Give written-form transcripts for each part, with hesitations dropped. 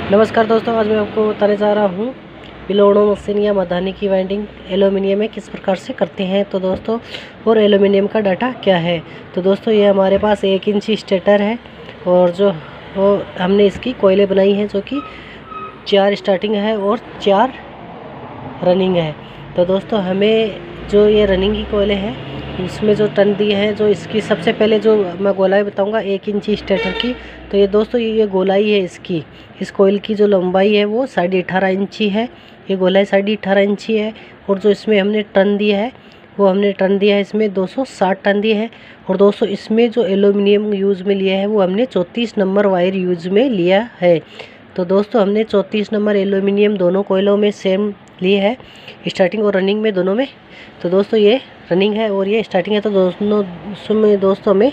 नमस्कार दोस्तों, आज मैं आपको बताने जा रहा हूँ बिलोड़ो मशीन या मधानी की वाइंडिंग एल्यूमिनियम में किस प्रकार से करते हैं। तो दोस्तों, और एल्यूमिनियम का डाटा क्या है। तो दोस्तों, ये हमारे पास 1 इंची स्टेटर है और जो हमने इसकी कोयलें बनाई हैं जो कि 4 स्टार्टिंग है और 4 रनिंग है। तो दोस्तों, हमें जो ये रनिंग की कोयलें हैं उसमें जो टन दी है, जो इसकी सबसे पहले जो मैं गोलाई बताऊंगा 1 इंची स्टेटर की। तो ये दोस्तों, ये गोलाई है इसकी, इस कोयल की जो लंबाई है वो 18.5 इंची है। ये गोलाई 18.5 इंची है। और जो इसमें हमने टन दिया है वो हमने टन दिया है इसमें 260 टन दिए हैं। और दोस्तों, इसमें जो एल्यूमिनियम यूज़ में लिया है वो हमने 34 नंबर वायर यूज़ में लिया है। तो दोस्तों, हमने 34 नंबर एल्यूमिनियम दोनों कोयलों में सेम लिए है, स्टार्टिंग और रनिंग में दोनों में। तो दोस्तों, ये रनिंग है और ये स्टार्टिंग है। तो दोस्तों में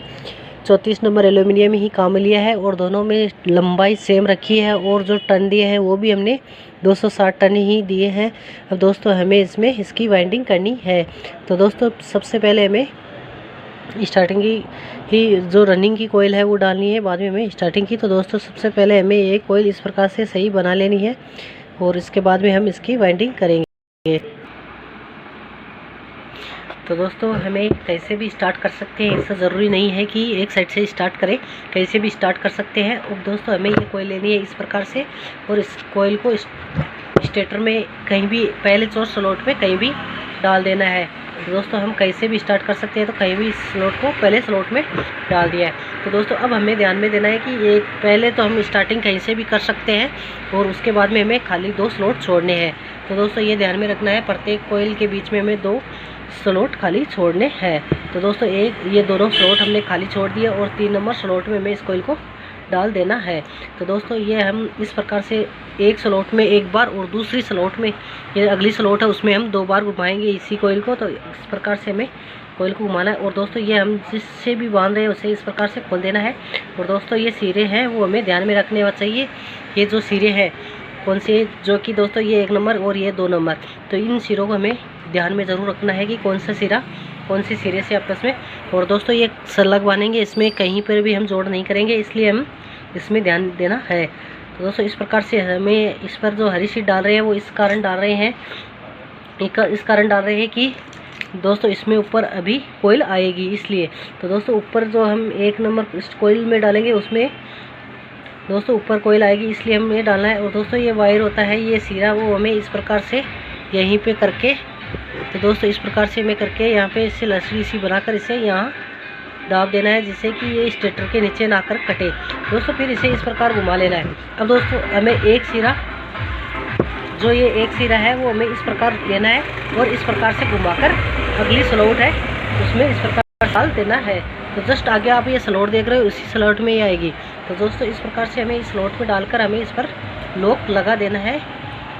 34 नंबर एल्यूमिनियम ही काम लिया है और दोनों में लंबाई सेम रखी है। और जो टन दिए हैं वो भी हमने 260 टन ही दिए हैं। अब दोस्तों, हमें इसमें इसकी वाइंडिंग करनी है। तो दोस्तों, सबसे पहले हमें स्टार्टिंग ही जो रनिंग की कोयल है वो डालनी है, बाद में हमें स्टार्टिंग की। तो दोस्तों, सबसे पहले हमें ये कोयल इस प्रकार से सही बना लेनी है और इसके बाद में हम इसकी वाइंडिंग करेंगे। तो दोस्तों, हमें कैसे भी स्टार्ट कर सकते हैं, इससे ज़रूरी नहीं है कि एक साइड से स्टार्ट करें, कैसे भी स्टार्ट कर सकते हैं। और दोस्तों, हमें ये कोयल लेनी है इस प्रकार से और इस कोयल को स्टेटर में कहीं भी पहले जो स्लॉट पे कहीं भी डाल देना है। तो दोस्तों, हम कैसे भी स्टार्ट कर सकते हैं, तो कहीं भी इस स्लॉट को पहले स्लॉट में डाल दिया है। तो दोस्तों, अब हमें ध्यान में देना है कि ये पहले तो हम स्टार्टिंग कहीं से भी कर सकते हैं और उसके बाद में हमें खाली 2 स्लॉट छोड़ने हैं। तो दोस्तों, ये ध्यान में रखना है, प्रत्येक कोयल के बीच में हमें 2 स्लॉट खाली छोड़ने हैं। तो दोस्तों, ये दोनों स्लॉट हमने खाली छोड़ दिए और 3 नंबर स्लॉट में हमें इस कोयल को डाल देना है। तो दोस्तों, ये हम इस प्रकार से एक स्लॉट में एक बार और दूसरी स्लॉट में, ये अगली स्लॉट है उसमें हम 2 बार घुमाएंगे इसी कोयल को। तो इस प्रकार से हमें कोयल को घुमाना है। और दोस्तों, ये हम जिससे भी बांध रहे हैं उसे इस प्रकार से खोल देना है। और दोस्तों, ये सिरे हैं वो हमें ध्यान में रखने चाहिए। ये जो सिरे हैं कौन से, जो कि दोस्तों ये 1 नंबर और ये 2 नंबर, तो इन सिरों को हमें ध्यान में ज़रूर रखना है कि कौन सा सिरा कौन सी सिरे से आपस में। और दोस्तों, ये सलग बांधेंगे, इसमें कहीं पर भी हम जोड़ नहीं करेंगे, इसलिए हम इसमें ध्यान देना है। तो दोस्तों, इस प्रकार से हमें इस पर जो हरी शीट डाल रहे हैं वो इस कारण डाल रहे हैं, इस कारण डाल रहे हैं कि दोस्तों इसमें ऊपर अभी कोयल आएगी इसलिए। तो दोस्तों, ऊपर जो हम 1 नंबर इस कोयल में डालेंगे उसमें दोस्तों ऊपर कोयल आएगी, इसलिए हमें ये डालना है। और दोस्तों, ये वायर होता है, ये सिरा, वो हमें इस प्रकार से यहीं पे करके, तो दोस्तों इस प्रकार से हमें करके यहाँ पे इससे लसड़ी सी बनाकर इसे यहाँ दाब देना है, जिससे कि ये स्टेटर के नीचे ना कर कटे। दोस्तों, फिर इसे इस प्रकार घुमा लेना है। अब दोस्तों, हमें एक सिरा, जो ये एक सिरा है वो हमें इस प्रकार लेना है और इस प्रकार से घुमाकर अगली स्लॉट है उसमें इस प्रकार डाल देना है। तो जस्ट आगे आप ये स्लॉट देख रहे हो, उसी स्लॉट में ही आएगी। तो दोस्तों, इस प्रकार से हमें इस स्लॉट में डालकर हमें इस पर लॉक लगा देना है।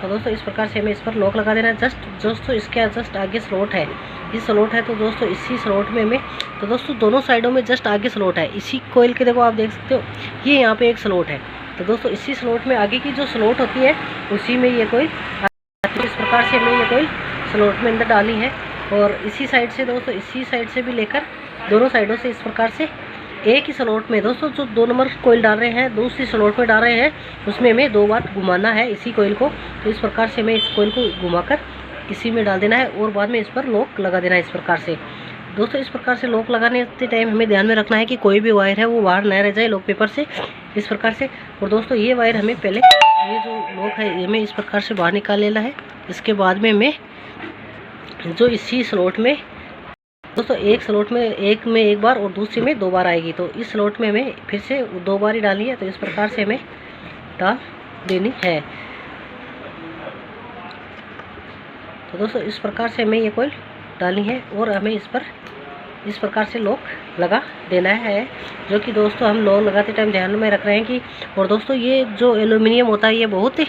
तो दोस्तों, इस प्रकार से हमें इस पर लॉक लगा देना है। दोस्तों इसके जस्ट आगे स्लॉट है, इस स्लॉट है। तो दोस्तों, इसी स्लॉट में हमें, तो दोस्तों दोनों साइडों में जस्ट आगे स्लॉट है। इसी कोयल के देखो आप देख सकते हो, ये यहाँ पे एक स्लॉट है। तो दोस्तों, इसी स्लॉट में आगे की जो स्लॉट होती है उसी में ये कोयल, इस प्रकार से हमें ये कोयल स्लॉट में अंदर डाली है। और इसी साइड से दोस्तों, इसी साइड से भी लेकर दोनों साइडों से इस प्रकार से एक ही स्लॉट में दोस्तों जो 2 नंबर कोयल डाल रहे हैं, दूसरी स्लॉट में डाल रहे हैं, उसमें हमें 2 बार घुमाना है इसी कोयल को। तो इस प्रकार से हमें इस कोयल को घुमाकर इसी में डाल देना है और बाद में इस पर लॉक लगा देना है इस प्रकार से। दोस्तों, इस प्रकार से लॉक लगाने के टाइम हमें ध्यान में रखना है कि कोई भी वायर है वो बाहर न रह जाए लॉक पेपर से, इस प्रकार से। और दोस्तों, ये वायर हमें पहले, ये जो लॉक है ये हमें इस प्रकार से बाहर निकाल लेना है। इसके बाद में हमें जो इसी स्लॉट में दोस्तों, एक स्लॉट में एक बार और दूसरी में 2 बार आएगी। तो इस स्लॉट में हमें फिर से 2 बार ही डालनी है। तो इस प्रकार से हमें डाल देनी है। तो दोस्तों, इस प्रकार से हमें ये कोयल डालनी है और हमें इस पर इस प्रकार से लॉक लगा देना है, जो कि दोस्तों हम लॉक लगाते टाइम ध्यान में रख रहे हैं कि। और दोस्तों, ये जो एल्यूमिनियम होता है ये बहुत ही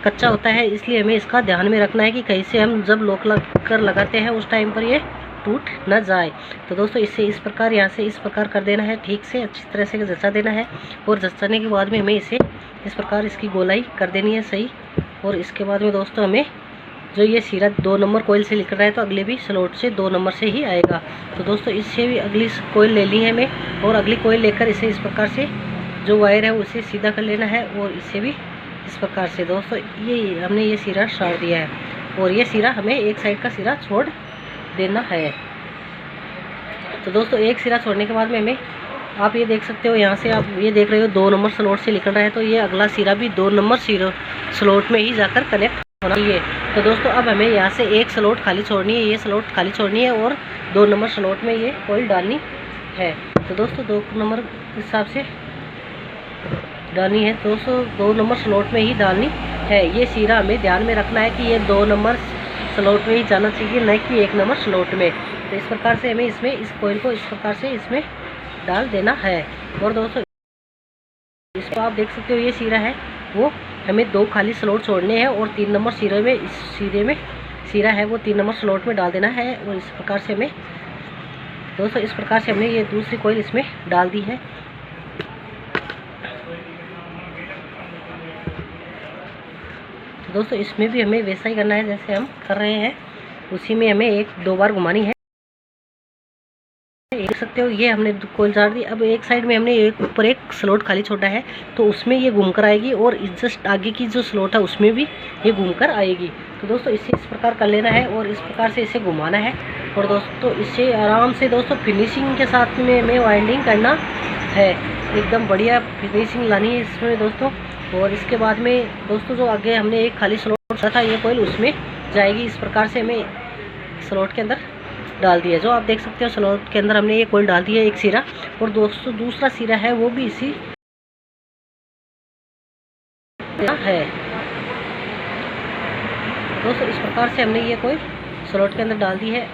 कच्चा होता है, इसलिए हमें इसका ध्यान में रखना है कि कैसे हम जब लॉक लगाते हैं उस टाइम पर ये टूट न जाए। तो दोस्तों, इसे इस प्रकार यहाँ से इस प्रकार कर देना है, ठीक से अच्छी तरह से जचा देना है। और जचाने के बाद में हमें इसे इस प्रकार इसकी गोलाई कर देनी है सही। और इसके बाद में दोस्तों, हमें जो ये सिरा 2 नंबर कोयल से निकल रहा है तो अगले भी स्लॉट से 2 नंबर से ही आएगा। तो दोस्तों, इससे भी अगली कोयल ले ली है हमें और अगली कोयल लेकर इसे इस प्रकार से जो वायर है उसे सीधा कर लेना है और इसे भी इस प्रकार से दोस्तों ये हमने ये सिरा छोड़ दिया है और ये सिरा हमें एक साइड का सिरा छोड़ देना है। तो दोस्तों एक सिरा छोड़ने के बाद में हमें आप ये देख सकते हो, यहाँ से आप ये देख रहे हो 2 नंबर स्लॉट से निकल रहा है, तो ये अगला सिरा भी 2 नंबर स्लॉट में ही जाकर कनेक्ट होना चाहिए। तो दोस्तों अब हमें यहाँ से एक स्लॉट खाली छोड़नी है, ये स्लॉट खाली छोड़नी है और 2 नंबर स्लॉट में ये कॉइल डालनी है। तो दोस्तों 2 नंबर के हिसाब से डालनी है दोस्तों, 2 नंबर स्लॉट में ही डालनी है। ये सिरा हमें ध्यान में रखना है कि ये 2 नंबर स्लॉट में ही जाना चाहिए, न कि 1 नंबर स्लॉट में। तो इस प्रकार से हमें इसमें इस कॉइल को इस प्रकार से इसमें डाल देना है। और दोस्तों इसको आप देख सकते हो, ये सिरा है वो हमें 2 खाली स्लॉट छोड़ने हैं और 3 नंबर सिरे में, इस सिरे में सिरा है वो 3 नंबर स्लॉट में डाल देना है। और इस प्रकार से हमें दोस्तों इस प्रकार से हमने ये दूसरी कॉइल इसमें डाल दी है। तो दोस्तों इसमें भी हमें वैसा ही करना है जैसे हम कर रहे हैं, उसी में हमें 1-2 बार घुमानी है। देख सकते हो ये हमने कॉइल डाल दी। अब एक साइड में हमने एक ऊपर एक स्लॉट खाली छोड़ा है, तो उसमें ये घूमकर आएगी और जस्ट आगे की जो स्लॉट है उसमें भी ये घूमकर आएगी। तो दोस्तों इसे इस प्रकार कर लेना है और इस प्रकार से इसे घुमाना है। और दोस्तों इसे आराम से दोस्तों फिनिशिंग के साथ में हमें वाइंडिंग करना है, एकदम बढ़िया फिनिशिंग लानी है इसमें दोस्तों। और इसके बाद में दोस्तों जो आगे हमने एक खाली स्लॉट छोड़ा था, ये कॉइल उसमें जाएगी। इस प्रकार से हमें स्लॉट के अंदर डाल दिया, जो आप देख सकते हो स्लॉट के अंदर हमने ये कॉइल डाल दिया एक सिरा। और दोस्तों दूसरा सिरा है वो भी इसी है दोस्तों। इस प्रकार से हमने ये कॉइल स्लॉट के अंदर डाल दी है।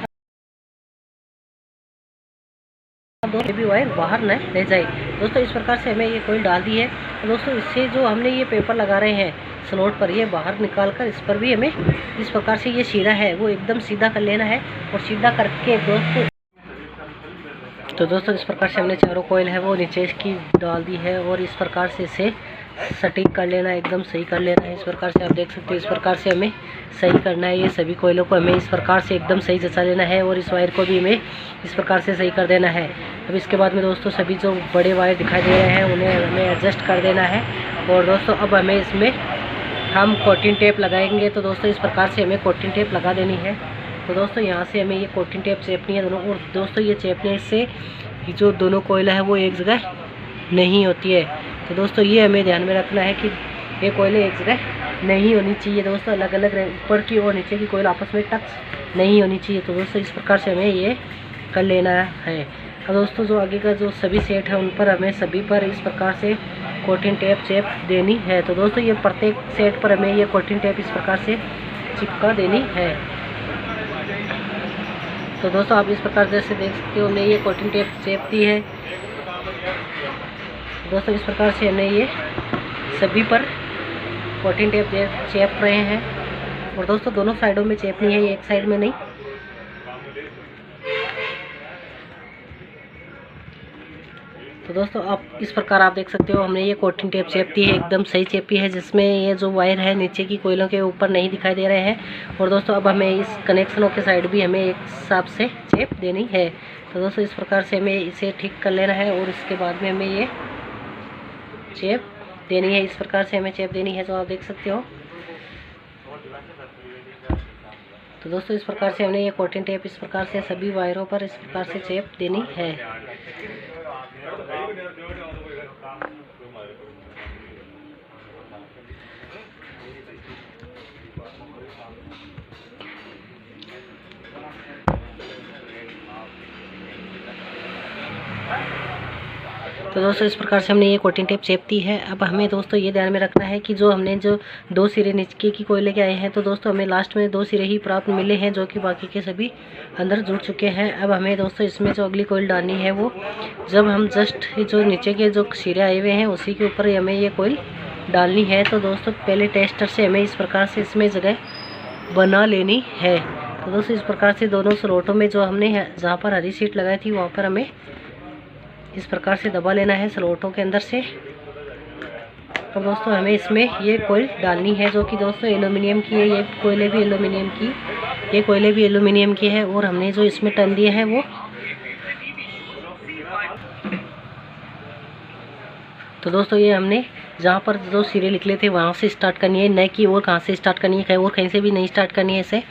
दोस्तों भी वायर बाहर न रह जाए। दोस्तों इस प्रकार से हमें ये कॉइल डाल दी है। तो दोस्तों इससे जो हमने ये पेपर लगा रहे हैं स्लॉट पर, ये बाहर निकाल कर इस पर भी हमें इस प्रकार से ये सीधा है वो एकदम सीधा कर लेना है। और सीधा करके दोस्तों इस प्रकार से हमने चारों कॉइल है वो नीचे की डाल दी है और इस प्रकार से इसे सटीक कर लेना है, एकदम सही कर लेना है। इस प्रकार से आप देख सकते हो, इस प्रकार से हमें सही करना है। ये सभी कोयलों को हमें इस प्रकार से एकदम सही जचा लेना है और इस वायर को भी हमें इस प्रकार से सही कर देना है। अब इसके बाद में दोस्तों सभी जो बड़े वायर दिखाई दे रहे हैं उन्हें हमें एडजस्ट कर देना है। और दोस्तों अब हमें इसमें हम कोटिंग टेप लगाएंगे। तो दोस्तों इस प्रकार से हमें कोटिंग टेप लगा देनी है। तो दोस्तों यहाँ से हमें ये कोटिंग टेप चेपनी है दोनों। और दोस्तों ये चेपने से जो दोनों कोयला है वो एक जगह नहीं होती है। तो दोस्तों ये हमें ध्यान में रखना है कि ये कोयले एक जगह नहीं होनी चाहिए दोस्तों, अलग अलग ऊपर की और नीचे की कोयल आपस में टच नहीं होनी चाहिए। तो दोस्तों इस प्रकार से हमें ये कर लेना है। अब दोस्तों जो आगे का जो सभी सेट है उन पर हमें सभी पर इस प्रकार से कोटिंग टेप चेप देनी है। तो दोस्तों ये प्रत्येक सेट पर हमें ये कोटिंग टेप इस प्रकार से चिपका देनी है। तो दोस्तों आप इस प्रकार जैसे देख सकते हो हमने ये कोटिंग टेप चेप दी है। दोस्तों इस प्रकार से हमने ये सभी पर कोटिंग टेप चेप रहे हैं। और दोस्तों दोनों साइडों में चेपनी है, ये एक साइड में नहीं। तो दोस्तों आप इस प्रकार आप देख सकते हो हमने ये कोटिंग टेप चेपती है, एकदम सही चेपी है, जिसमें ये जो वायर है नीचे की कोयलों के ऊपर नहीं दिखाई दे रहे हैं। और दोस्तों अब हमें इस कनेक्शनों के साइड भी हमें एक हिसाब से चेप देनी है। तो दोस्तों इस प्रकार से हमें इसे ठीक कर लेना है और इसके बाद में हमें ये चेप देनी है। इस प्रकार से हमें चेप देनी है जो आप देख सकते हो। तो दोस्तों इस प्रकार से हमने ये कोटिंग टेप इस प्रकार से सभी वायरों पर इस प्रकार से चेप देनी है। तो दोस्तों इस प्रकार से हमने ये कोटिंग टेप चेप दी है। अब हमें दोस्तों ये ध्यान में रखना है कि जो हमने जो 2 सिरे नीचे की कोयले के आए हैं, तो दोस्तों हमें लास्ट में 2 सिरे ही प्राप्त मिले हैं, जो कि बाकी के सभी अंदर जुड़ चुके हैं। अब हमें दोस्तों इसमें जो अगली कोयल डालनी है वो जब हम जस्ट जो नीचे के जो सिरे आए हुए हैं उसी के ऊपर हमें ये कोयल डालनी है। तो दोस्तों पहले टेस्टर से हमें इस प्रकार से इसमें जगह बना लेनी है। तो दोस्तों इस प्रकार से दोनों स्लॉटों में जो हमने जहाँ पर हरी सीट लगाई थी वहाँ पर हमें इस प्रकार से दबा लेना है स्लॉटों के अंदर से। तो दोस्तों हमें इसमें ये कोयल डालनी है, जो कि दोस्तों एल्यूमिनियम की है। ये कोयले भी एल्यूमिनियम की, ये कोयले भी एल्यूमिनियम की है। और हमने जो इसमें टन दिए हैं वो तो दोस्तों ये हमने जहाँ पर जो सिरे निकले थे वहाँ से स्टार्ट करनी है, न कि और कहाँ से स्टार्ट करनी है, कहीं और कहीं से भी नहीं स्टार्ट करनी है इसे,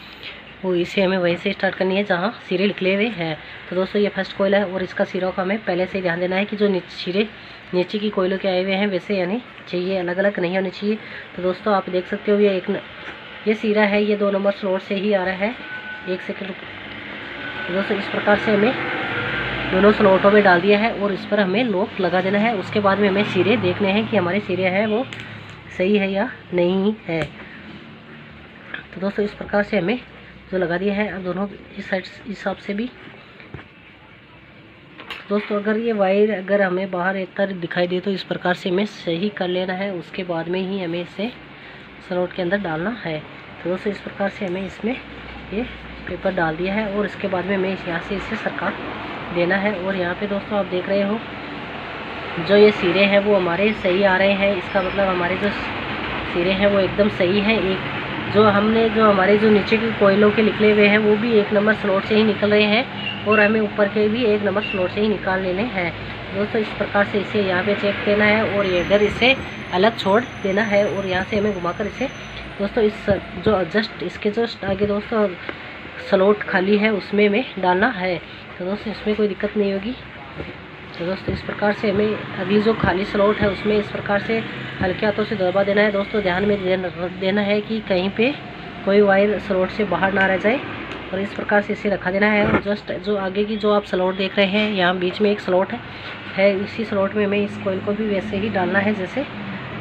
वो इसे हमें वहीं से स्टार्ट करनी है जहाँ सिरे निकले हुए हैं। तो दोस्तों ये फर्स्ट कोयल है और इसका सिरों का हमें पहले से ध्यान देना है कि जो सिरे नीचे की कोयलों के आए हुए हैं वैसे यानी चाहिए, अलग अलग नहीं होने चाहिए। तो दोस्तों आप देख सकते हो ये सिरा है, ये 2 नंबर स्लॉट से ही आ रहा है। 1 सेकंड। तो दोस्तों इस प्रकार से हमें दोनों स्लॉटों में डाल दिया है और इस पर हमें लॉक लगा देना है। उसके बाद में हमें सिरे देखने हैं कि हमारे सिरे हैं वो सही है या नहीं है। तो दोस्तों इस प्रकार से हमें जो लगा दिया है, अब दोनों इस साइड इस हिसाब से भी। दोस्तों अगर ये वायर अगर हमें बाहर एक तरह दिखाई दे तो इस प्रकार से हमें सही कर लेना है, उसके बाद में ही हमें इसे स्लॉट के अंदर डालना है। तो दोस्तों इस प्रकार से हमें इसमें ये पेपर डाल दिया है और इसके बाद में हमें यहाँ से इसे सरका देना है। और यहाँ पे दोस्तों आप देख रहे हो जो ये सिरे हैं वो हमारे सही आ रहे हैं, इसका मतलब हमारे जो सिरे हैं वो एकदम सही हैं। एक जो हमारे जो नीचे के कोयलों के निकले हुए हैं वो भी 1 नंबर स्लॉट से ही निकल रहे हैं और हमें ऊपर के भी 1 नंबर स्लॉट से ही निकाल लेने हैं। दोस्तों इस प्रकार से इसे यहाँ पे चेक देना है और इधर इसे अलग छोड़ देना है और यहाँ से हमें घुमाकर इसे दोस्तों इस जो जस्ट इसके जस्ट आगे दोस्तों स्लॉट खाली है उसमें में डालना है। तो दोस्तों इसमें कोई दिक्कत नहीं होगी। तो दोस्तों इस प्रकार से हमें अगली जो खाली स्लॉट है उसमें इस प्रकार से हल्के हाथों से दबा देना है। दोस्तों ध्यान में देना है कि कहीं पे कोई वायर स्लॉट से बाहर ना रह जाए और इस प्रकार से इसे रखा देना है। और जस्ट जो आगे की जो आप स्लॉट देख रहे हैं यहाँ बीच में एक स्लॉट है, इसी स्लॉट में हमें इस कोयल को भी वैसे ही डालना है जैसे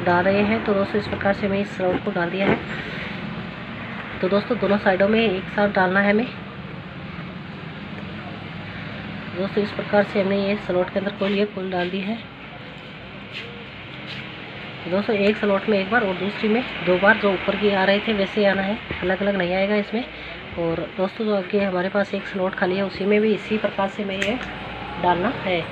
डाल रहे हैं। तो दोस्तों इस प्रकार से हमें इस स्लॉट को डाल दिया है। तो दोस्तों दोनों साइडों में एक साथ डालना है हमें। दोस्तों इस प्रकार से हमने ये स्लॉट के अंदर कोयल डाल दी है। दोस्तों एक स्लॉट में 1 बार और दूसरी में 2 बार जो ऊपर की आ रहे थे वैसे आना है, अलग अलग नहीं आएगा इसमें। और दोस्तों जो आगे हमारे पास एक स्लॉट खाली है उसी में भी इसी प्रकार से हमें ये डालना है।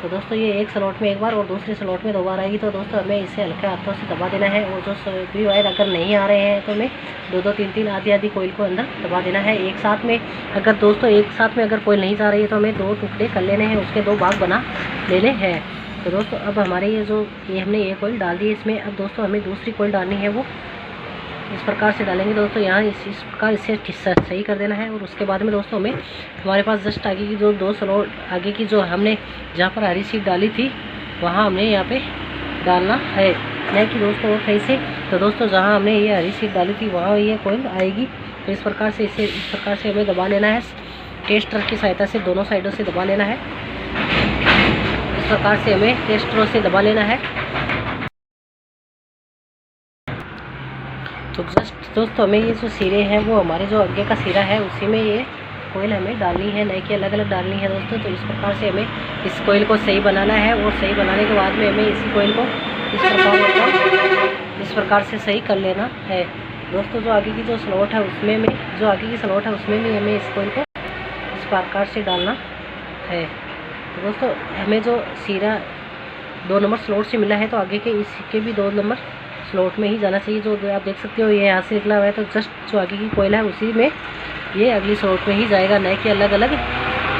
तो दोस्तों ये एक स्लॉट में 1 बार और दूसरे स्लॉट में 2 बार आएगी। तो दोस्तों हमें इसे हल्के हाथों से दबा देना है और जो सभी वायर अगर नहीं आ रहे हैं तो हमें 2-2 3-3 आधी कोयल को अंदर दबा देना है एक साथ में। अगर दोस्तों एक साथ में अगर कोयल नहीं जा रही है तो हमें 2 टुकड़े कर लेने हैं, उसके 2 भाग बना लेने हैं। तो दोस्तों अब हमारे ये हमने ये कोयल डाल दी है इसमें। अब दोस्तों हमें दूसरी कोयल डालनी है, वो इस प्रकार से डालेंगे। दोस्तों यहाँ इस प्रकार इसे सही कर देना है और उसके बाद में दोस्तों हमें हमारे पास जस्ट आगे की जो 2 स्लॉट आगे की जो हमने जहाँ पर हरी सीट डाली थी वहाँ हमने यहाँ पे डालना है, नहीं कि दोस्तों और कहीं से। तो दोस्तों जहाँ हमने ये हरी सीट डाली थी वहाँ ये कोयल आएगी। तो इस प्रकार से हमें दबा लेना है, टेस्टर की सहायता से दोनों साइडों से दबा लेना है। इस प्रकार से हमें टेस्टरों से दबा लेना है। तो जस्ट दोस्तों हमें ये जो सिरे हैं वो हमारे जो आगे का सिरा है उसी में ये कोयल हमें डालनी है, नहीं कि अलग अलग डालनी है दोस्तों। तो इस प्रकार से हमें इस कोयल को सही बनाना है और सही बनाने के बाद में हमें इसी कोयल को इस प्रकार से सही कर लेना है। दोस्तों जो आगे की जो स्लॉट है उसमें भी हमें इस कोयल को इस प्रकार से डालना है। तो दोस्तों हमें जो सिरा 2 नंबर स्लॉट से मिला है तो आगे के इसके भी 2 नंबर स्लॉट में ही जाना चाहिए। जो आप देख सकते हो ये यहाँ से निकला हुआ है, तो जस्ट जो आगे की कोयल है उसी में ये अगली स्लॉट में ही जाएगा, नहीं कि अलग अलग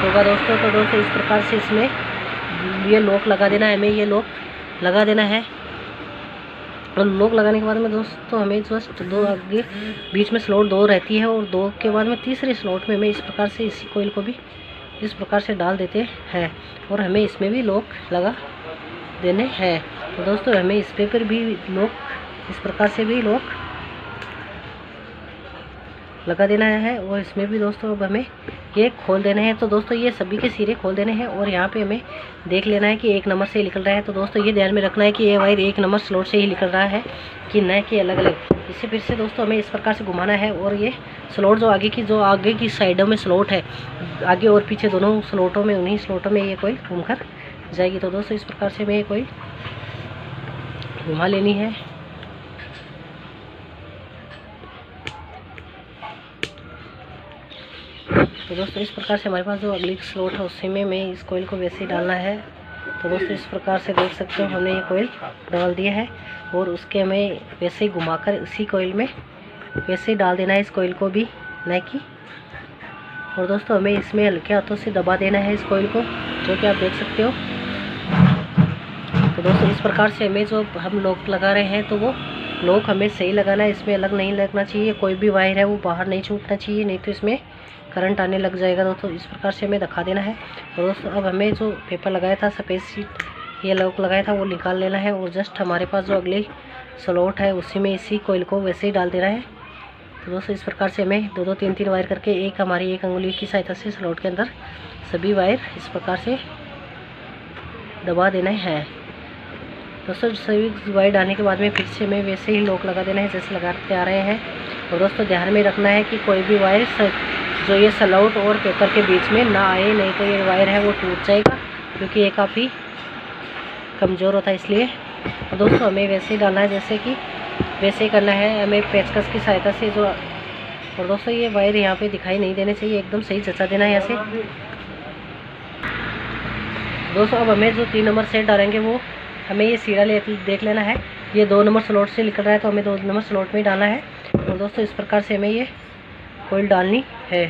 होगा दोस्तों। तो दोस्तों इस प्रकार से इसमें ये लॉक लगा देना है, हमें ये लॉक लगा देना है। और लॉक लगाने के बाद में दोस्तों हमें जस्ट 2 आगे बीच में स्लॉट 2 रहती है और 2 के बाद में तीसरे स्लॉट में हमें इस प्रकार से इसी कोयल को भी इस प्रकार से डाल देते हैं और हमें इसमें भी लॉक लगा देने हैं। तो दोस्तों हमें इस पेपर भी लॉक इस प्रकार से भी लॉक लगा देना है और इसमें भी दोस्तों अब हमें ये खोल देने हैं। तो दोस्तों ये सभी के सिरे खोल देने हैं और यहाँ पे हमें देख लेना है कि 1 नंबर से ही निकल रहा है। तो दोस्तों ये ध्यान में रखना है कि ये वायर 1 नंबर स्लॉट से ही निकल रहा है कि न कि अलग अलग। इसे फिर से दोस्तों हमें इस प्रकार से घुमाना है और ये स्लॉट जो आगे की साइडों में स्लॉट है, आगे और पीछे दोनों स्लॉटों में, उन्हीं स्लॉटों में ये कोयल घूमकर जाएगी। तो दोस्तों इस प्रकार से हमें ये कोयल घुमा लेनी है। तो दोस्तों इस प्रकार से हमारे पास जो अगली स्लॉट है उसी में हमें इस कोयल को वैसे ही डालना है। तो दोस्तों इस प्रकार से देख सकते हो हमने ये कोयल डाल दिया है और उसके हमें वैसे ही घुमाकर इसी कोयल में वैसे ही डाल देना है इस कोयल को भी, नहीं कि। और दोस्तों हमें इसमें हल्के हाथों से दबा देना है इस कोयल को, जो कि आप देख सकते हो। तो दोस्तों इस इस प्रकार से हमें जो हम लॉक लगा रहे हैं तो वो लॉक हमें सही लगाना है, इसमें अलग नहीं लगना चाहिए, कोई भी वायर है वो बाहर नहीं छूटना चाहिए, नहीं तो इसमें करंट आने लग जाएगा दोस्तों। इस प्रकार से हमें दिखा देना है। और दोस्तों अब हमें जो पेपर लगाया था सफ़ेद शीट, ये लॉक लगाया था वो निकाल लेना है और जस्ट हमारे पास जो अगली स्लॉट है उसी में इसी कोयल को वैसे ही डाल देना है। तो दोस्तों इस प्रकार से हमें 2-2 3-3 वायर करके एक हमारी एक अंगुली की सहायता से स्लॉट के अंदर सभी वायर इस प्रकार से दबा देना है। दोस्तों सभी वायर डालने के बाद में फिर से हमें वैसे ही लॉक लगा देना है जैसे लगाते आ रहे हैं। और दोस्तों ध्यान में रखना है कि कोई भी वायर जो ये स्लॉट और पेपर के बीच में ना आए, नहीं तो ये वायर है वो टूट जाएगा, क्योंकि ये काफ़ी कमज़ोर होता है इसलिए। और दोस्तों हमें वैसे ही डालना है जैसे कि वैसे ही करना है हमें पेचकस की सहायता से जो। और दोस्तों ये वायर यहाँ पे दिखाई नहीं देने चाहिए, एकदम सही जचा देना है यहाँ से। दोस्तों अब हमें जो 3 नंबर सेट डालेंगे वो हमें ये सीरा देख लेना है, ये 2 नंबर स्लॉट से निकल रहा है तो हमें 2 नंबर स्लॉट में ही डालना है। और दोस्तों इस प्रकार से हमें ये कोयल डालनी है।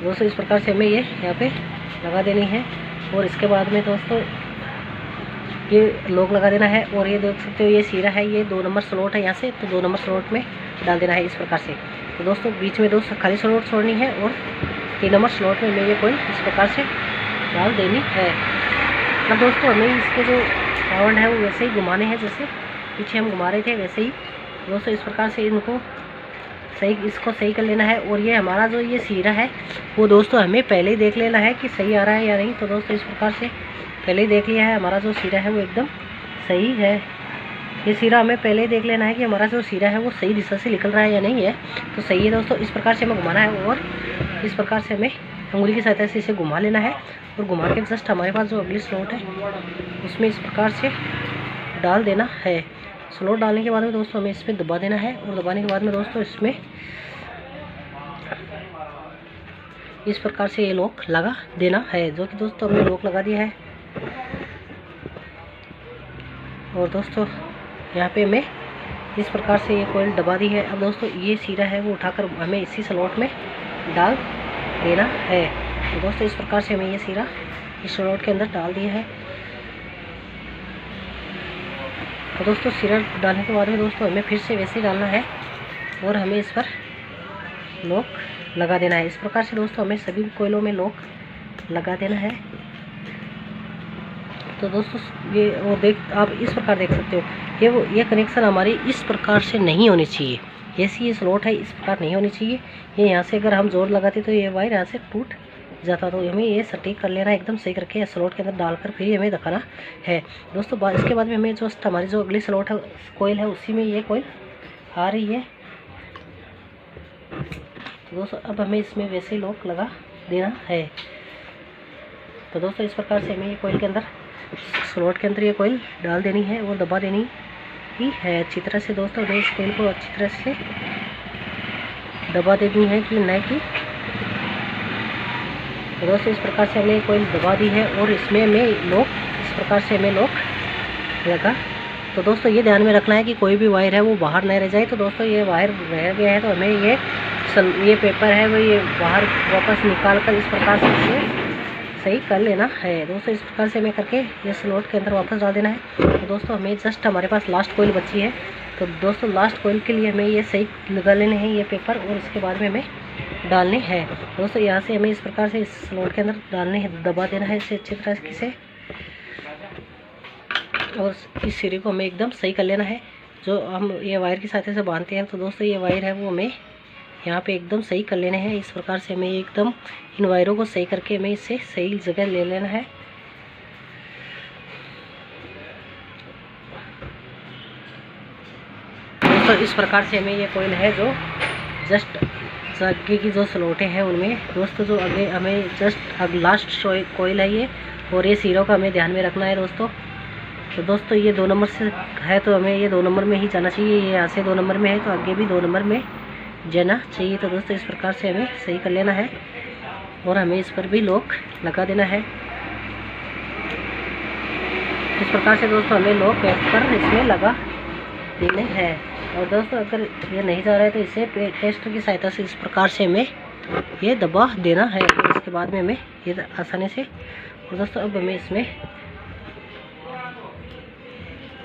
दोस्तों इस प्रकार से हमें ये यहाँ पे लगा देनी है और इसके बाद में दोस्तों ये लॉक लगा देना है। और ये देख सकते हो ये सीरा है, ये 2 नंबर स्लॉट है यहाँ से, तो 2 नंबर स्लॉट में डाल देना है इस प्रकार से। तो दोस्तों बीच में 2 खाली स्लॉट छोड़नी है और 3 नंबर स्लॉट में हमें ये कोयल इस प्रकार से डाल देनी है। अब दोस्तों हमें इसके जो राउंड है वो वैसे ही घुमाने हैं जैसे पीछे हम घुमा रहे थे वैसे ही। दोस्तों इस प्रकार से इसको सही कर लेना है। और ये हमारा जो ये सीरा है वो दोस्तों हमें पहले ही देख लेना है कि सही आ रहा है या नहीं। तो दोस्तों इस प्रकार से पहले ही देख लिया है हमारा जो सीरा है वो एकदम सही है। ये सीरा हमें पहले ही देख लेना है कि हमारा जो सीरा है वो सही दिशा से निकल रहा है या नहीं है, तो सही है दोस्तों। इस प्रकार से हमें घुमाना है और इस प्रकार से हमें अंगुली की सहायता से इसे घुमा लेना है। और घुमा के जस्ट हमारे पास जो अगली स्लॉट है उसमें इस प्रकार से डाल देना है। स्लॉट डालने के बाद में दोस्तों हमें इसमें दबा देना है और दबाने के बाद में दोस्तों इसमें इस प्रकार से ये लॉक लगा देना है, जो कि दोस्तों हमने लॉक लगा दिया है। और दोस्तों यहाँ पे मैं इस प्रकार से ये कोयल दबा दी है। अब दोस्तों ये सीरा है वो उठाकर हमें इसी स्लॉट में डाल देना है। तो दोस्तों इस प्रकार से हमें ये सीरा इस स्लॉट के अंदर डाल दिया है। तो दोस्तों सीरा डालने के बाद में दोस्तों हमें फिर से वैसे ही डालना है और हमें इस पर लॉक लगा देना है। इस प्रकार से दोस्तों हमें सभी कोयलों में लॉक लगा देना है। तो दोस्तों ये वो आप इस प्रकार देख सकते हो ये कनेक्शन हमारी इस प्रकार से नहीं होनी चाहिए, जैसी ये स्लॉट है इस प्रकार नहीं होनी चाहिए। ये यहाँ से अगर हम जोर लगाते तो ये वायर यहाँ से टूट जाता, तो हमें ये सटीक कर लेना है एकदम सही करके स्लॉट के अंदर डालकर फिर हमें दिखाना है दोस्तों। इसके बाद में हमें जो हमारी जो अगली स्लॉट है कोयल है उसी में ये कोयल आ रही है। तो दोस्तों अब हमें इसमें वैसे ही लॉक लगा देना है। तो दोस्तों इस प्रकार से हमें ये कोयल के अंदर स्लॉट के अंदर ये कोयल डाल देनी है और दबा देनी ही है अच्छी तरह से। दोस्तों हमें इस कोयल को अच्छी तरह से दबा देनी है कि नहीं कि। तो दोस्तों इस प्रकार से हमने कोयल दबा दी है और इसमें हमें लॉक इस प्रकार से हमें लॉक लगा। तो दोस्तों ये ध्यान में रखना है कि कोई भी वायर है वो बाहर नहीं रह जाए। तो दोस्तों ये वायर रह गया है तो हमें ये पेपर है वो ये बाहर वापस निकाल कर इस प्रकार से इसे सही कर लेना है। दोस्तों इस प्रकार से हमें करके ये स्लॉट के अंदर वापस डाल देना है। तो दोस्तों हमें जस्ट हमारे पास लास्ट कोयल बची है, तो दोस्तों लास्ट कोयल के लिए हमें ये सही लगा लेने हैं ये पेपर और इसके बाद में हमें डालने हैं। दोस्तों यहाँ से हमें इस प्रकार से इस स्लॉट के अंदर डालने हैं, दबा देना है इसे अच्छी तरह से और इस सिरे को हमें एकदम सही कर लेना है। जो हम ये वायर की सहायता से बांधते हैं तो दोस्तों ये वायर है वो हमें यहाँ पे एकदम सही कर लेने हैं। इस प्रकार से हमें एकदम इन वायरों को सही करके हमें इससे सही जगह ले लेना है। दोस्तों इस प्रकार से हमें ये कोयल है जो जस्ट आगे की जो स्लॉटें हैं उनमें दोस्तों जो आगे हमें जस्ट अब लास्ट कोयल है ये, और ये सीरों का हमें ध्यान में रखना है दोस्तों। तो दोस्तों ये 2 नंबर से है तो हमें ये 2 नंबर में ही जाना चाहिए, ये यहाँ से 2 नंबर में है तो आगे भी 2 नंबर में जाना चाहिए। तो दोस्तों इस प्रकार से हमें सही कर लेना है और हमें इस पर भी लॉक लगा देना है। इस प्रकार से दोस्तों हमें लॉक पर इसमें लगा देने हैं। और दोस्तों अगर ये नहीं जा रहा है तो इसे टेस्ट की सहायता से इस प्रकार से हमें ये दबा देना है और इसके बाद में हमें ये आसानी से और दोस्तों अब हमें इसमें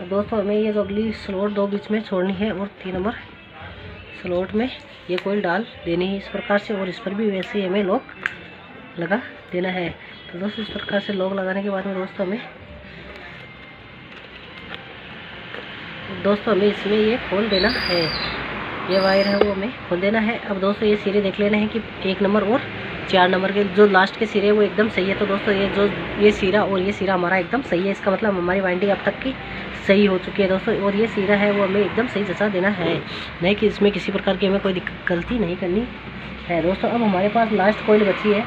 दोस्तों हमें ये जो अगली स्लॉट 2 बीच में छोड़नी है और 3 नंबर स्लॉट में ये कोयल डाल देनी है इस प्रकार से, और इस पर भी वैसे ही हमें लॉक लगा देना है। तो दोस्तों इस प्रकार से लॉक लगाने के बाद में दोस्तों हमें इसमें ये खोल देना है, ये वायर है वो हमें खोल देना है। अब दोस्तों ये सिरे देख लेना है कि 1 नंबर और 4 नंबर के जो लास्ट के सिरे वो एकदम सही है। तो दोस्तों ये सिरा और ये सिरा हमारा एकदम सही है, इसका मतलब हमारी वाइंडिंग अब तक की सही हो चुकी है दोस्तों। और ये सिरा है वो हमें एकदम सही जचा देना है, नहीं कि इसमें किसी प्रकार की हमें कोई गलती नहीं करनी है दोस्तों। अब हमारे पास लास्ट कोयल बची है,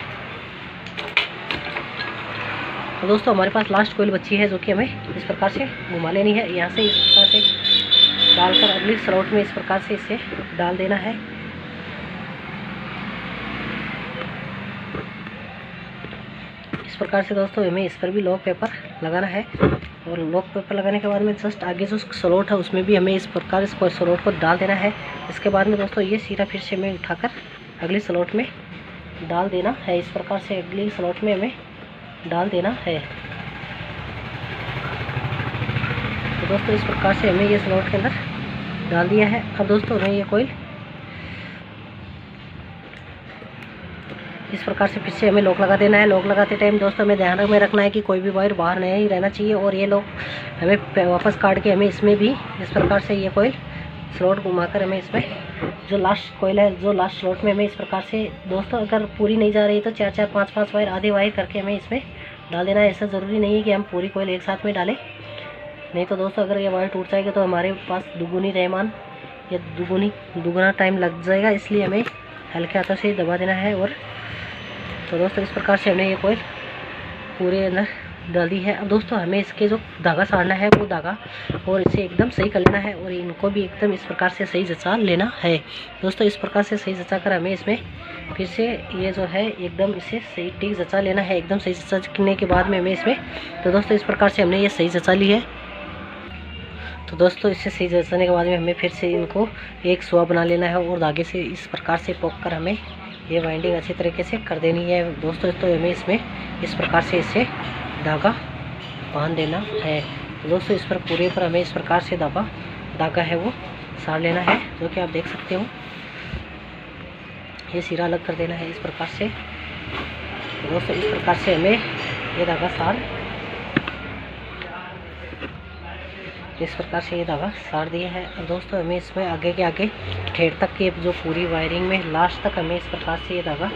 तो दोस्तों हमारे पास लास्ट कोयल बची है जो कि हमें इस प्रकार से घुमा लेनी है। यहाँ से इस प्रकार से डालकर अगली स्लॉट में इस प्रकार से इसे डाल देना है। इस प्रकार से दोस्तों हमें इस पर भी लॉक पेपर लगाना है, और लॉक पेपर लगाने के बाद में जस्ट आगे जो स्लॉट है उसमें भी हमें इस प्रकार इस स्लॉट को डाल देना है। इसके बाद में दोस्तों ये सिरा फिर से हमें उठाकर अगली स्लॉट में डाल देना है। इस प्रकार से अगली स्लॉट में हमें डाल देना है। तो दोस्तों इस प्रकार से हमें ये स्लॉट के अंदर डाल दिया है। अब दोस्तों हमें ये कोयल इस प्रकार से फिर से हमें लॉक लगा देना है। लॉक लगाते टाइम दोस्तों हमें ध्यान में रखना है कि कोई भी वायर बाहर नहीं रहना चाहिए, और ये लॉक हमें वापस काट के हमें इसमें भी इस प्रकार से ये कोयल स्लॉट घुमाकर हमें इसमें जो लास्ट कोयल है जो लास्ट स्लॉट में हमें इस प्रकार से दोस्तों अगर पूरी नहीं जा रही तो 4-4 5-5 वायर आधे वायर करके हमें इसमें डाल देना है। ऐसा ज़रूरी नहीं है कि हम पूरी कोयल एक साथ में डालें, नहीं तो दोस्तों अगर ये वायर टूट जाएगी तो हमारे पास दुगुनी रहमान या दुगुना टाइम लग जाएगा, इसलिए हमें हल्के हाथों से दबा देना है। और तो दोस्तों इस प्रकार से हमने ये कोयल पूरे अंदर डाल दी है। अब दोस्तों हमें इसके जो धागा साड़ना है वो धागा और इसे एकदम सही कर लेना है, और इनको भी एकदम इस प्रकार से सही जचा लेना है दोस्तों। इस प्रकार से सही जचा कर हमें इसमें फिर से ये जो है एकदम इसे सही ठीक जचा लेना है। एकदम सही जचाने के बाद में हमें इसमें तो दोस्तों इस प्रकार से हमने ये सही जचा ली है। तो दोस्तों इससे सही जचाने के बाद में हमें फिर से इनको एक सुआ बना लेना है, और धागे से इस प्रकार से पोक कर हमें ये वाइंडिंग अच्छी तरीके से कर देनी है दोस्तों। तो हमें इसमें इस प्रकार से इसे धागा बांध देना है। तो दोस्तों इस पर पूरे पर हमें इस प्रकार से धागा है वो साड़ लेना है, जो कि आप देख सकते हो। ये सिरा अलग कर देना है इस प्रकार से। तो दोस्तों इस प्रकार से हमें ये धागा साड़ दिया है। और दोस्तों हमें इसमें आगे के आगे ठेठ तक की जो पूरी वायरिंग में लास्ट तक हमें इस प्रकार से ये धागा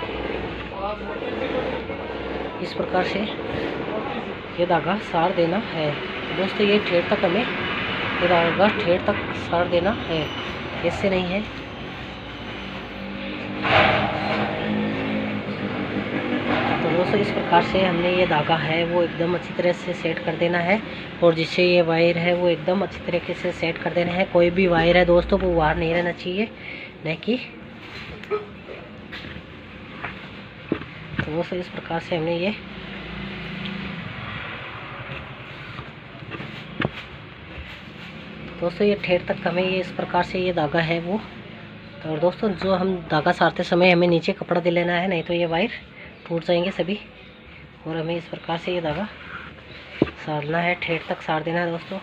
इस प्रकार से ये धागा साड़ देना है। दोस्तों ये ठेठ तक हमें ये धागा ठेठ तक साड़ देना है, इससे नहीं है। तो दोस्तों इस प्रकार से हमने ये धागा है वो एकदम अच्छी तरह से सेट कर देना है, और जिससे ये वायर है वो एकदम अच्छी तरीके से सेट कर देना है। कोई भी वायर है दोस्तों वो बाहर नहीं रहना चाहिए, नहीं कि तो दोस्तों इस प्रकार से हमने ये दोस्तों ये ठेठ तक हमें ये इस प्रकार से ये धागा है वो। तो और दोस्तों जो हम धागा सारते समय हमें नीचे कपड़ा दे लेना है, नहीं तो ये वायर टूट जाएंगे सभी। और हमें इस प्रकार से ये धागा सारना है, ठेठ तक सार देना है दोस्तों।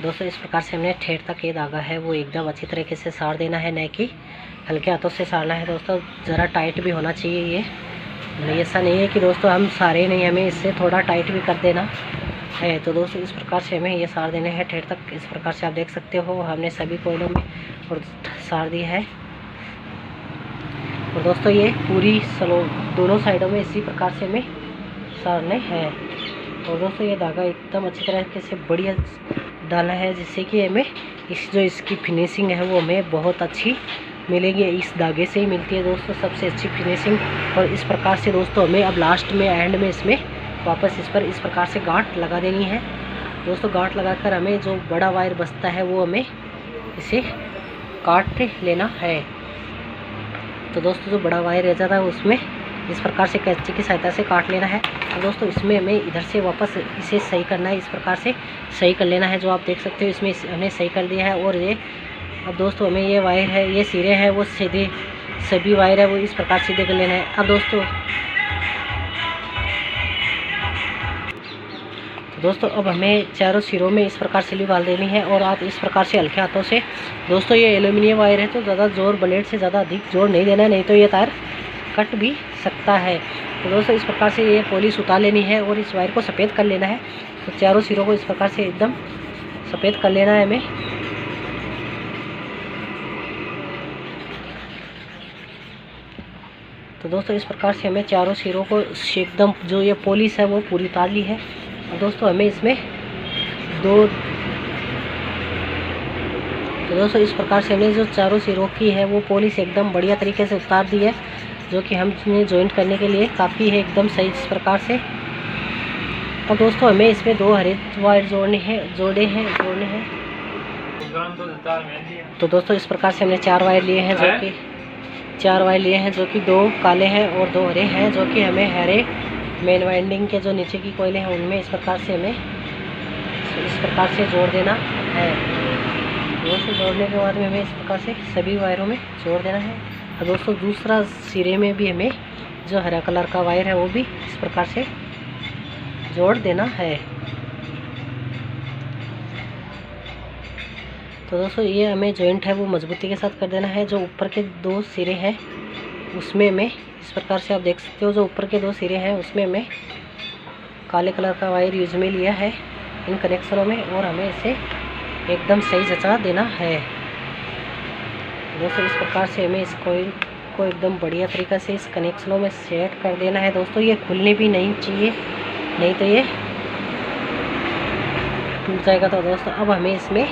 दोस्तों इस प्रकार से हमने ठेठ तक ये धागा है वो एकदम अच्छी तरीके से सार देना है, नहीं कि हल्के हाथों से सारना है दोस्तों। ज़रा टाइट भी होना चाहिए ये, नहीं ऐसा नहीं है कि दोस्तों हम सारे नहीं, हमें इससे थोड़ा टाइट भी कर देना है। तो दोस्तों इस प्रकार से हमें ये सार देने हैं ठेठ तक। इस प्रकार से आप देख सकते हो हमने सभी कोयलों में और सार दिया है। और दोस्तों ये पूरी दोनों साइडों में इसी प्रकार से हमें सारने हैं। और दोस्तों ये धागा एकदम अच्छी तरीके से बढ़िया डालना है, जिससे कि हमें इसकी फिनिशिंग है वो हमें बहुत अच्छी मिलेगी। इस धागे से ही मिलती है दोस्तों सबसे अच्छी फिनिशिंग। और इस प्रकार से दोस्तों हमें अब लास्ट में एंड में इसमें वापस इस पर इस प्रकार से गांठ लगा देनी है दोस्तों। गांठ लगाकर हमें जो बड़ा वायर बचता है वो हमें इसे काट लेना है। तो दोस्तों जो बड़ा वायर रह जाता है उसमें इस प्रकार से कैंची की सहायता से काट लेना है। और दोस्तों इसमें हमें इधर से वापस इसे सही करना है, इस प्रकार से सही कर लेना है। जो आप देख सकते हो इसमें हमने सही कर दिया है। और ये अब दोस्तों हमें ये वायर है, ये सिरे हैं वो सीधे, सभी वायर है वो इस प्रकार सीधे कर लेना है। अब दोस्तों अब हमें चारों सिरों में इस प्रकार से डाल देनी है। और आप इस प्रकार से हल्के हाथों से, दोस्तों ये एल्यूमिनियम वायर है तो ज़्यादा जोर, ब्लेड से ज़्यादा अधिक जोर नहीं देना है, नहीं तो ये तार कट भी सकता है। तो दोस्तों इस प्रकार से ये पॉलिश उतार लेनी है और इस वायर को सफ़ेद कर लेना है। तो चारों सिरों को इस प्रकार से एकदम सफ़ेद कर लेना है हमें। तो दोस्तों इस प्रकार से हमें चारों सिरों को एकदम जो ये पॉलिश है वो पूरी उतार ली है। और दोस्तों हमें इसमें तो दोस्तों इस प्रकार से हमने जो चारों सिरों की है वो पॉलिश एकदम बढ़िया तरीके से उतार दी है, जो कि हमने जॉइंट करने के लिए काफ़ी है एकदम सही इस प्रकार से। और दोस्तों हमें इसमें 2 हरे वायर जोड़ने हैं। तो दोस्तों इस प्रकार से हमने 4 वायर लिए हैं, जो कि 2 काले हैं और 2 हरे हैं, जो कि हमें हरे मेन वाइंडिंग के जो नीचे की कोयले हैं उनमें इस प्रकार से हमें इस प्रकार से जोड़ देना है। दोस्तों जोड़ने के बाद में हमें इस प्रकार से सभी वायरों में जोड़ देना है। और दोस्तों दूसरा सिरे में भी हमें जो हरा कलर का वायर है वो भी इस प्रकार से जोड़ देना है। तो दोस्तों ये हमें जॉइंट है वो मजबूती के साथ कर देना है। जो ऊपर के 2 सिरे हैं उसमें मैं इस प्रकार से आप देख सकते हो, जो ऊपर के 2 सिरे हैं उसमें मैं काले कलर का वायर यूज में लिया है इन कनेक्शनों में, और हमें इसे एकदम सही जचा देना है। दोस्तों इस प्रकार से हमें इस कॉइल को एकदम बढ़िया तरीक़ा से इस कनेक्शनों में सेट कर देना है। दोस्तों ये खुलनी भी नहीं चाहिए, नहीं तो ये टूट जाएगा। तो दोस्तों अब हमें इसमें इस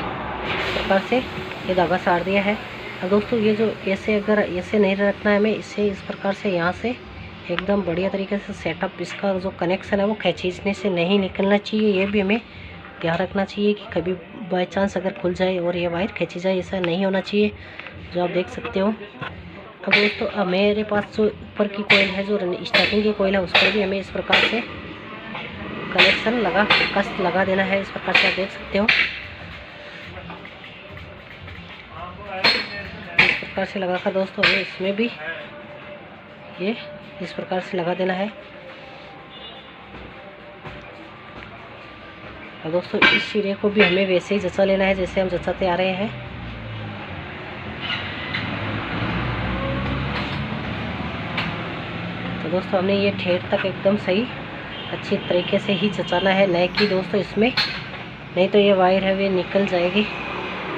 प्रकार से ये धागा साड़ दिया है। अब दोस्तों ये जो ऐसे, अगर ऐसे नहीं रखना है हमें, इसे इस प्रकार से यहाँ से एकदम बढ़िया तरीके से सेटअप, इसका जो कनेक्शन है वो खींचने से नहीं निकलना चाहिए। ये भी हमें ध्यान रखना चाहिए कि कभी बाय चांस अगर खुल जाए और ये वायर खींची जाए, ऐसा नहीं होना चाहिए, जो आप देख सकते हो। अब दोस्तों अब मेरे पास जो ऊपर की कोयल है, जो स्टार्टिंग की कोयल है, उस पर भी हमें इस प्रकार से कनेक्शन कस लगा देना है। इस प्रकार से आप देख सकते हो, इस प्रकार से लगाकर दोस्तों हमें इसमें भी ये इस प्रकार से लगा देना है। और दोस्तों इस सिरे को भी हमें वैसे ही जचा लेना है जैसे हम जचाते आ रहे हैं। तो दोस्तों हमने ये ठेठ तक एकदम सही अच्छी तरीके से ही जचाना है, नहीं कि दोस्तों इसमें, नहीं तो ये वायर है वे निकल जाएगी।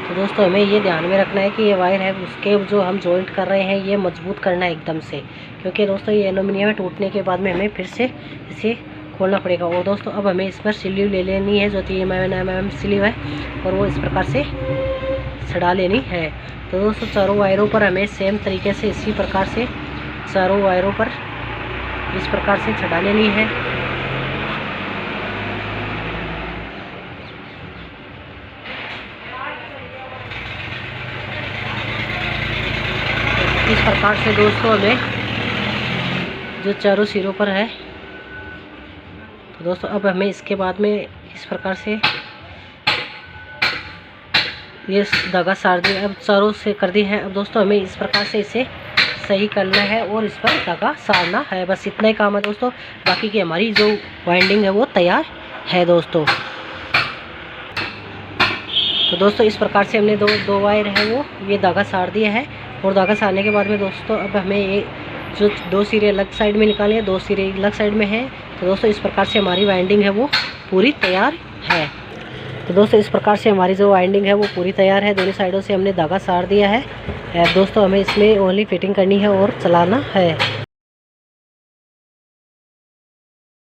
तो दोस्तों हमें ये ध्यान में रखना है कि ये वायर है उसके जो हम जॉइंट कर रहे हैं ये मजबूत करना है एकदम से, क्योंकि दोस्तों ये एल्यूमिनियम है, टूटने के बाद में हमें फिर से इसे खोलना पड़ेगा। और दोस्तों अब हमें इस पर स्लीव ले लेनी है, जो 3 mm स्लीव है, और वो इस प्रकार से चढ़ा लेनी है। तो दोस्तों चारों वायरों पर हमें सेम तरीके से इसी प्रकार से चारों वायरों पर इस प्रकार से चढ़ा लेनी है। इस प्रकार से दोस्तों हमें जो चारों सिरों पर है, तो दोस्तों अब हमें इसके बाद में इस प्रकार से ये धागा साड़ दिया, अब चारों से कर दी है। अब दोस्तों हमें इस प्रकार से इसे सही करना है और इस पर धागा साड़ना है, बस इतना ही काम है दोस्तों। बाकी की हमारी जो वाइंडिंग है वो तैयार है दोस्तों। तो दोस्तों इस प्रकार से हमने दो वायर है वो ये धागा साड़ दिया है। और धागा साड़ने के बाद में दोस्तों अब हमें ये जो 2 सिरे अलग साइड में निकाले हैं, 2 सिरे अलग साइड में है। तो दोस्तों इस प्रकार से हमारी वाइंडिंग है वो पूरी तैयार है। तो दोस्तों इस प्रकार से हमारी जो वाइंडिंग है वो पूरी तैयार है। दोनों साइडों से हमने धागा साड़ दिया है। दोस्तों हमें इसमें ओनली फिटिंग करनी है और चलाना है।